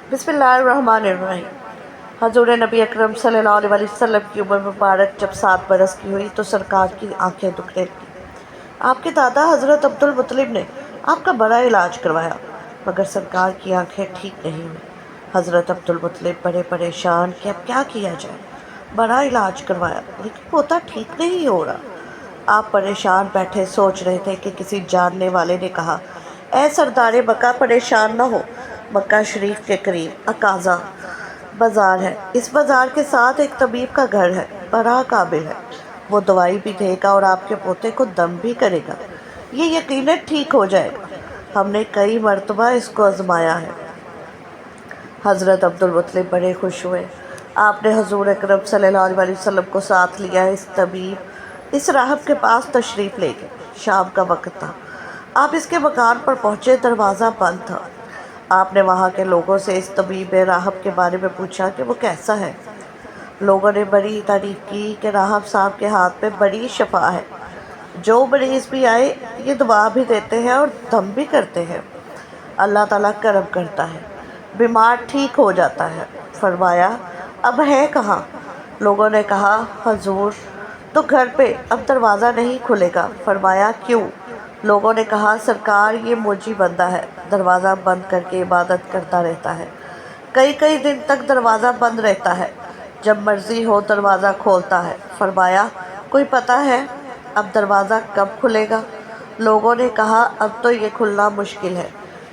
बिस्मिल्लाहिर्रहमानिर्रहीम। हजूर नबी अकरम सल्लल्लाहु अलैहि वसल्लम की उम्र मुबारक जब 7 बरस की हुई तो सरकार की आंखें दुखने लगीं। आपके दादा हजरत अब्दुल मुत्तलिब ने आपका बड़ा इलाज करवाया, मगर सरकार की आंखें ठीक नहीं हुई। हजरत अब्दुल मुत्तलिब बड़े परेशान कि अब क्या किया जाए। बड़ा इलाज करवाया लेकिन पोता ठीक नहीं हो रहा। आप परेशान बैठे सोच रहे थे कि किसी जानने वाले ने कहा, ऐ सरदारे मक्का, परेशान न हो। मक्का शरीफ के करीब अकाजा बाजार है। इस बाजार के साथ एक तबीब का घर है, बड़ा काबिल है। वो दवाई भी देगा और आपके पोते को दम भी करेगा। ये यकीनन ठीक हो जाएगा। हमने कई मरतबा इसको आजमाया है। हज़रत अब्दुल मुत्तलिब बड़े खुश हुए। आपने हजूर अकरम सल्लल्लाहु अलैहि वसल्लम को साथ लिया। इस तबीब इस राहब के पास तशरीफ़ ले गए। शाम का वक्त था। आप इसके मकान पर पहुँचे, दरवाज़ा बंद था। आपने वहाँ के लोगों से इस तबीब राहब के बारे में पूछा कि वो कैसा है। लोगों ने बड़ी तारीफ़ की कि राहब साहब के हाथ में बड़ी शफा है। जो मरीज़ भी आए ये दुआ भी देते हैं और दम भी करते हैं। अल्लाह ताला करम करता है, बीमार ठीक हो जाता है। फरमाया, अब है कहाँ? लोगों ने कहा, हजूर तो घर पे, अब दरवाज़ा नहीं खुलेगा। फरमाया, क्यों? लोगों ने कहा, सरकार ये मोची बंदा है, दरवाज़ा बंद करके इबादत करता रहता है। कई कई दिन तक दरवाज़ा बंद रहता है, जब मर्ज़ी हो दरवाज़ा खोलता है। फरमाया, कोई पता है अब दरवाज़ा कब खुलेगा? लोगों ने कहा, अब तो ये खुलना मुश्किल है,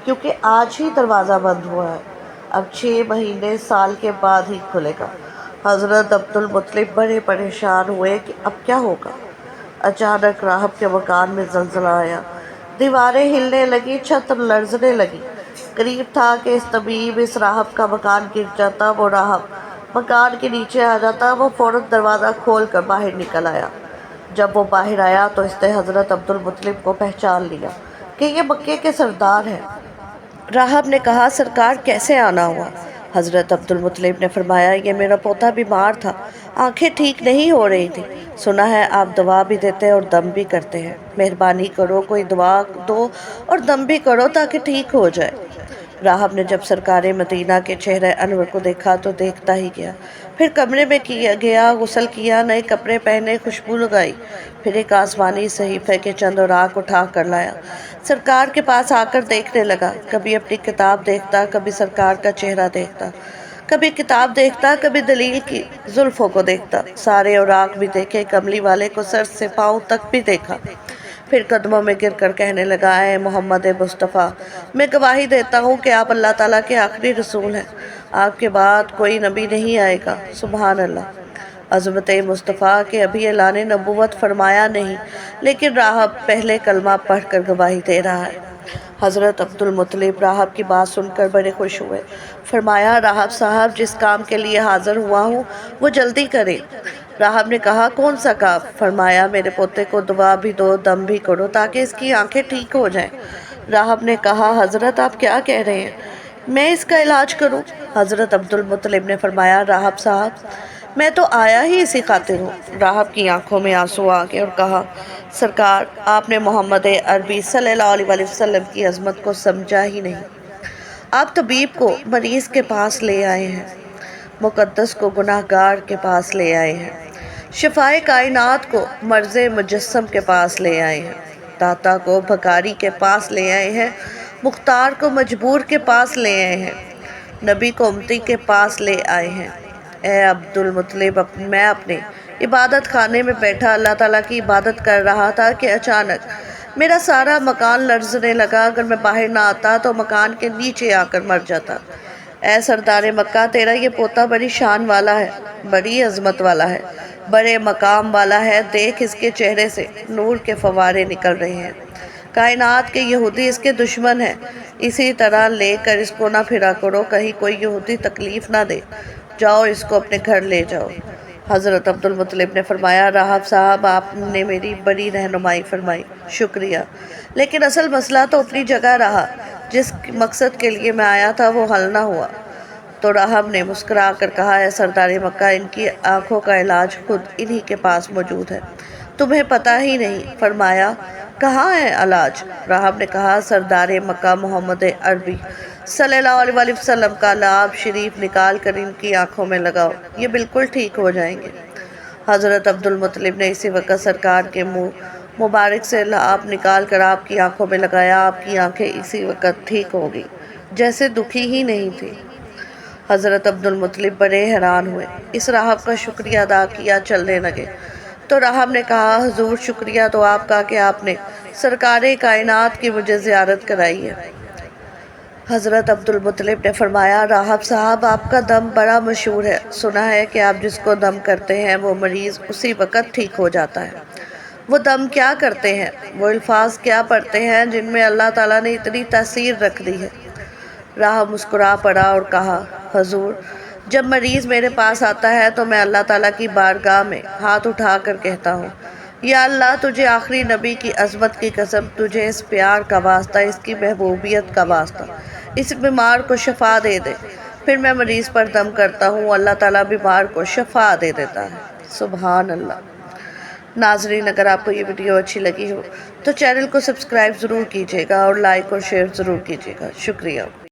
क्योंकि आज ही दरवाज़ा बंद हुआ है। अब 6 महीने साल के बाद ही खुलेगा। हज़रत अब्दुल मुत्तलिब बड़े परेशान हुए कि अब क्या होगा। अचानक राहब के मकान में ज़लज़ला आया। दीवारें हिलने लगी, छत लरज़ने लगी। करीब था कि इस तबीब इस राहब का मकान गिर जाता। वो राहब मकान के नीचे आ जाता। वो फ़ौरन दरवाज़ा खोल कर बाहर निकल आया। जब वो बाहर आया तो इसने हज़रत अब्दुल मुत्तलिब को पहचान लिया कि ये मक्के के सरदार हैं। राहब ने कहा, सरकार कैसे आना हुआ? हज़रत अब्दुल मुत्तलिब ने फरमाया, ये मेरा पोता बीमार था, आंखें ठीक नहीं हो रही थी। सुना है आप दवा भी देते और दम भी करते हैं। मेहरबानी करो, कोई दवा दो और दम भी करो ताकि ठीक हो जाए। राहब ने जब सरकार मदीना के चेहरे अनवर को देखा तो देखता ही गया। फिर कमरे में गया, गुस्ल किया, नए कपड़े पहने, खुशबू लगाई। फिर एक आसमानी सहीफे के चंद औराक उठा कर लाया। सरकार के पास आकर देखने लगा। कभी अपनी किताब देखता, कभी सरकार का चेहरा देखता। कभी किताब देखता, कभी दलील की जुल्फ़ों को देखता। सारे औराक भी देखे, कमली वाले को सर से पाँव तक भी देखा। फिर कदमों में गिरकर कहने लगा, ऐ मोहम्मद मुस्तफ़ा, मैं गवाही देता हूँ कि आप अल्लाह ताला के आखिरी रसूल हैं। आपके बाद कोई नबी नहीं आएगा। सुभान अल्लाह। अज़मत मुस्तफ़ा के अभी ऐलान नबूवत फरमाया नहीं, लेकिन राहब पहले कलमा पढ़ कर गवाही दे रहा है। हज़रत अब्दुल मुत्तलिब राहब की बात सुनकर बड़े खुश हुए। फरमाया, राहब साहब, जिस काम के लिए हाज़िर हुआ हूँ वो जल्दी करें। राहब ने कहा, कौन सा काम? फरमाया, मेरे पोते को दुआ भी दो, दम भी करो ताकि इसकी आंखें ठीक हो जाएं। राहब ने कहा, हज़रत आप क्या कह रहे हैं, मैं इसका इलाज करूं? हज़रत अब्दुल मुत्तलिब ने फरमाया, राहब साहब, मैं तो आया ही इसी खातिर हूँ। राहब की आंखों में आंसू आ गए और कहा, सरकार, आपने मोहम्मद अरबी सल्लल्लाहु अलैहि वसल्लम की अज़मत को समझा ही नहीं। आप तबीब को मरीज़ के पास ले आए हैं, मुक़द्दस को गुनाहगार के पास ले आए हैं, शिफाए कायनात को मर्ज़ मुजस्सम के पास ले आए हैं, दाता को भकारी के पास ले आए हैं, मुख्तार को मजबूर के पास ले आए हैं, नबी को उम्मती के पास ले आए हैं। ए अब्दुल मुत्तलिब, मैं अपने इबादत खाने में बैठा अल्लाह ताला की इबादत कर रहा था कि अचानक मेरा सारा मकान लर्ज़ने लगा। अगर मैं बाहर ना आता तो मकान के नीचे आकर मर जाता। ऐ सरदार मक्का, तेरा ये पोता बड़ी शान वाला है, बड़ी अजमत वाला है, बड़े मकाम वाला है। देख, इसके चेहरे से नूर के फवारे निकल रहे हैं। कायनात के यहूदी इसके दुश्मन हैं। इसी तरह लेकर इसको ना फिरा करो, कहीं कोई यहूदी तकलीफ़ ना दे। जाओ, इसको अपने घर ले जाओ। हज़रत अब्दुल मुत्तलिब ने फरमाया, राहब साहब, आपने मेरी बड़ी रहनुमाई फरमाई, शुक्रिया, लेकिन असल मसला तो अपनी जगह रहा। जिस मकसद के लिए मैं आया था वो हल ना हुआ। तो राहब ने मुस्कुरा कर कहा, है सरदार मक्का, इनकी आंखों का इलाज खुद इन्हीं के पास मौजूद है, तुम्हें पता ही नहीं। फरमाया, कहाँ है इलाज? राहब ने कहा, सरदार मक्का मोहम्मद अरबी صلی اللہ علیہ وسلم کا لعاب شریف نکال کر ان کی آنکھوں میں لگاؤ، یہ بالکل ٹھیک ہو جائیں گے۔ حضرت عبدالمطلب نے اسی وقت سرکار کے منہ مبارک سے لعاب نکال کر آپ کی آنکھوں میں لگایا۔ آپ کی آنکھیں اسی وقت ٹھیک ہو گئی، جیسے دکھی ہی نہیں تھی۔ حضرت عبدالمطلب بڑے حیران ہوئے، اس راہب کا شکریہ ادا کیا چلنے لگے تو راہب نے کہا، حضور شکریہ تو آپ کا کہ آپ نے سرکار کائنات کی مجھے زیارت کرائی ہے۔ حضرت عبدالمطلب نے فرمایا، راہب صاحب آپ کا دم بڑا مشہور ہے، سنا ہے کہ آپ جس کو دم کرتے ہیں وہ مریض اسی وقت ٹھیک ہو جاتا ہے۔ وہ دم کیا کرتے ہیں، وہ الفاظ کیا پڑھتے ہیں جن میں اللہ تعالیٰ نے اتنی تاثیر رکھ دی ہے؟ راہب مسکرا پڑا اور کہا، حضور جب مریض میرے پاس آتا ہے تو میں اللہ تعالیٰ کی بارگاہ میں ہاتھ اٹھا کر کہتا ہوں، یا اللہ تجھے آخری نبی کی عظمت کی قسم، تجھے اس پیار کا واسطہ، اس کی محبوبیت کا واسطہ، اس بیمار کو شفا دے دے۔ پھر میں مریض پر دم کرتا ہوں، اللہ تعالیٰ بیمار کو شفا دے دیتا ہے۔ سبحان اللہ۔ ناظرین، اگر آپ کو یہ ویڈیو اچھی لگی ہو تو چینل کو سبسکرائب ضرور کیجیے گا اور لائک اور شیئر ضرور کیجیے گا۔ شکریہ۔